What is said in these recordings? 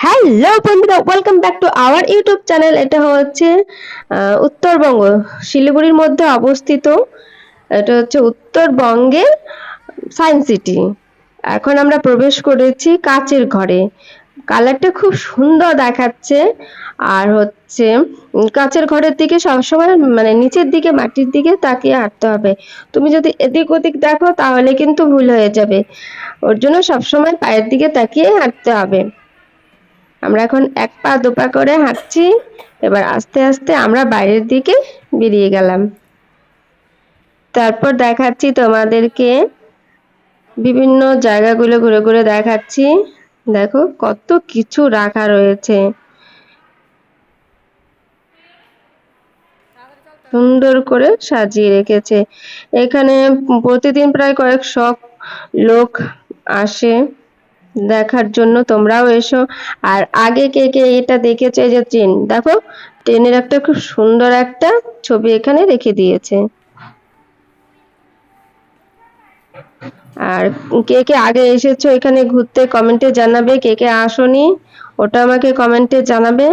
Hello বন্ধুরা, welcome back to our YouTube channel. এটা হচ্ছে উত্তরবঙ্গ, শিলিগুড়ির মধ্যে অবস্থিত। এটা হচ্ছে উত্তরবঙ্গের সায়েন্স সিটি। এখন আমরা প্রবেশ করেছি কাচের ঘরে। কালারটা খুব সুন্দর দেখাচ্ছে। আর হচ্ছে কাচের ঘরের দিকে সবসময় মানে নিচের দিকে মাটির দিকে তাকিয়ে হাঁটতে হবে। তুমি যদি এদিক ওদিক দেখো তাহলে কিন্তু ভুল হয়ে যাবে। ওর জন্য সবসময় পায়ের দিকে তাকিয়ে হাঁটতে হবে। আমরা এখন এক পা দুপা করে হাঁটছি। এবার আস্তে আস্তে আমরা বাইরের দিকে বেরিয়ে গেলাম। তারপর দেখাচ্ছি তোমাদেরকে বিভিন্ন জায়গাগুলো ঘুরে ঘুরে দেখাচ্ছি। দেখো কত কিছু রাখা রয়েছে, সুন্দর করে সাজিয়ে রেখেছে। এখানে প্রতিদিন প্রায় কয়েকশো লোক আসে দেখার জন্য। তোমরাও এসো। আর আগে কে কে এটা দেখেছো, এই যে ট্রেন, দেখো ট্রেনের একটা খুব সুন্দর একটা ছবি এখানে রেখে দিয়েছে। আর কে কে আগে এসেছো এখানে ঘুরতে কমেন্টে জানাবে, কে কে আসোনি ওটা আমাকে কমেন্টে জানাবে।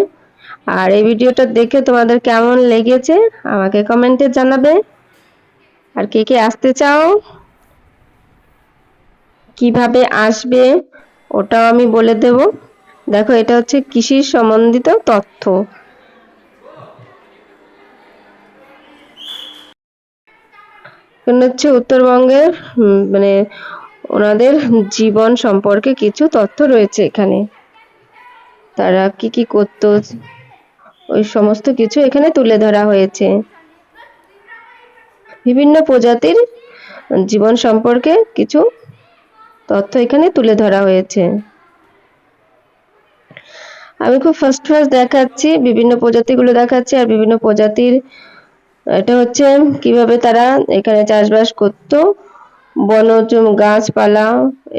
আর এই ভিডিওটা দেখে তোমাদের কেমন লেগেছে আমাকে কমেন্টে জানাবে। আর কে কে আসতে চাও, কিভাবে আসবে ওটাও আমি বলে দেব। দেখো এটা হচ্ছে কৃষি সম্বন্ধিত তথ্য। হচ্ছে উত্তরবঙ্গের মানে ওনাদের জীবন সম্পর্কে কিছু তথ্য রয়েছে এখানে। তারা কি কি করতো ওই সমস্ত কিছু এখানে তুলে ধরা হয়েছে। বিভিন্ন প্রজাতির জীবন সম্পর্কে কিছু তথ্য এখানে তুলে ধরা হয়েছে। আমি খুব ফার্স্ট দেখাচ্ছি, বিভিন্ন প্রজাতিগুলো দেখাচ্ছি। আর বিভিন্ন প্রজাতির এটা হচ্ছে কিভাবে তারা এখানে চাষবাস করতো, বনজ গাছপালা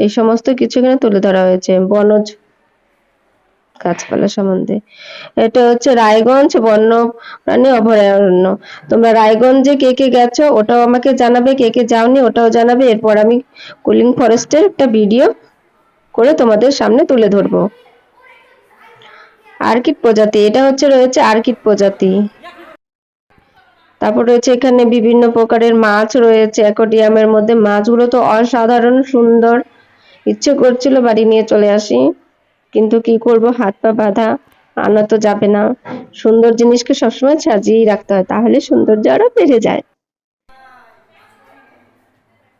এই সমস্ত কিছু এখানে তুলে ধরা হয়েছে বনজ গাছপালা সম্বন্ধে। এটা হচ্ছে রায়গঞ্জ বন্য প্রাণী অভয়ারণ্য। তোমরা রায়গঞ্জে কে কে গেছো ওটাও আমাকে জানাবে, কে কে যাওনি ওটাও জানাবে। এরপর আমি কুলিং ফরেস্টের একটা ভিডিও করে তোমাদের সামনে তুলে ধরবো। আর্কিড প্রজাতি, এটা হচ্ছে রয়েছে আর্কিড প্রজাতি। তারপর রয়েছে এখানে বিভিন্ন প্রকারের মাছ রয়েছে অ্যাকোয়ারিয়ামের মধ্যে। মাছগুলো তো অসাধারণ সুন্দর, ইচ্ছে করছিল বাড়ি নিয়ে চলে আসি, কিন্তু কি করব, হাত পা বাঁধা, আনা তো যাবে না। সুন্দর জিনিসকে সবসময় সাজিয়েই রাখতে হয়, তাহলে সৌন্দর্য আরো বেড়ে যায়।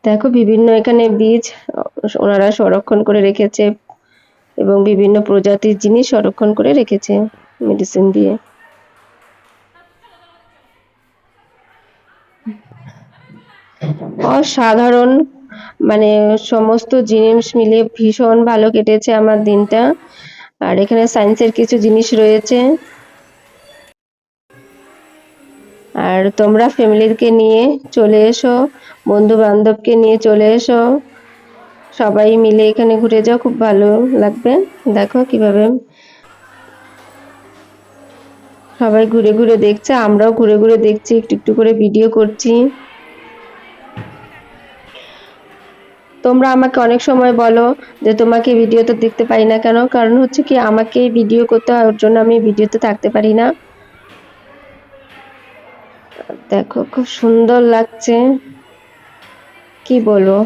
দেখো বিভিন্ন এখানে বীজ ওনারা সংরক্ষণ করে রেখেছে এবং বিভিন্ন প্রজাতির জিনিস সংরক্ষণ করে রেখেছে মেডিসিন দিয়ে। অসাধারণ, মানে সমস্ত জিনিস মিলিয়ে ভীষণ ভালো কেটেছে আমার দিনটা। আর এখানে সায়েন্সের কিছু জিনিস রয়েছে। আর তোমরা ফ্যামিলিকে নিয়ে চলে এসো, বন্ধু বান্ধবকে নিয়ে চলে এসো, সবাই মিলে এখানে ঘুরে যাও, খুব ভালো লাগবে। দেখো কিভাবে সবাই ঘুরে ঘুরে দেখছে, আমরাও ঘুরে ঘুরে দেখছি, একটু একটু করে ভিডিও করছি। তোমরা আমাকে অনেক সময় বলো যে তোমাকে ভিডিওতে দেখতে পাই না কেন, কারণ হচ্ছে কি আমাকে ভিডিও করতে হয়, ওর জন্য আমি ভিডিওতে থাকতে পারি না। দেখো খুব সুন্দর লাগছে, কি বলবো,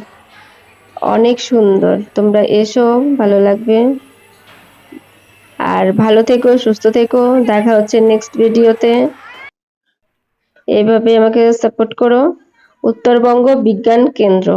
অনেক সুন্দর। তোমরা এসো, ভালো লাগবে। আর ভালো থেকো, সুস্থ থেকো, দেখা হচ্ছে নেক্সট ভিডিওতে। এইভাবে আমাকে সাপোর্ট করো। উত্তরবঙ্গ বিজ্ঞান কেন্দ্র।